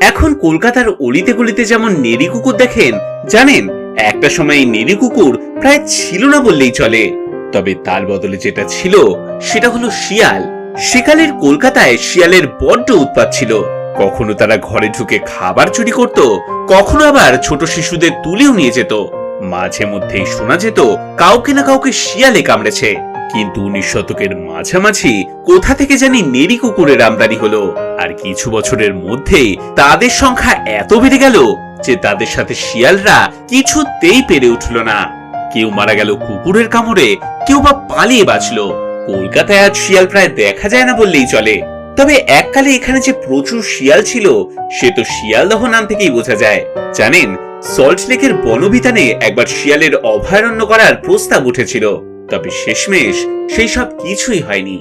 এখন কলকাতার অলিতে গলিতে যেমন নেড়ি কুকুর দেখেন, জানেন একটা সময় এই নেড়ি কুকুর প্রায় ছিল না বললেই চলে। তবে তার বদলে যেটা ছিল সেটা হলো শিয়াল। সেকালের কলকাতায় শিয়ালের বড্ড উৎপাত ছিল। কখনো তারা ঘরে ঢুকে খাবার চুরি করত, কখনো আবার ছোট শিশুদের তুলেও নিয়ে যেত। মাঝে মধ্যেই শোনা যেত কাউকে না কাউকে শিয়ালে কামড়েছে। কিন্তু 19 শতকের মাঝামাঝি কোথা থেকে জানি নেড়ি কুকুরের আমদানি হলো, আর কিছু বছরের মধ্যেই তাদের সংখ্যা এত বেড়ে গেল যে তাদের সাথে শিয়ালরা কিছুতেই পেরে উঠল না। কেউ মারা গেল কুকুরের কামড়ে, কেউ বা পালিয়ে বাঁচল। কলকাতায় আজ শিয়াল প্রায় দেখা যায় না বললেই চলে। তবে এককালে এখানে যে প্রচুর শিয়াল ছিল সে তো শিয়ালদহ নাম থেকেই বোঝা যায়। জানেন, সল্টলেকের বনবিতানে একবার শিয়ালের অভয়ারণ্য করার প্রস্তাব উঠেছিল, তবে শেষমেশ সেই সব কিছুই হয়নি।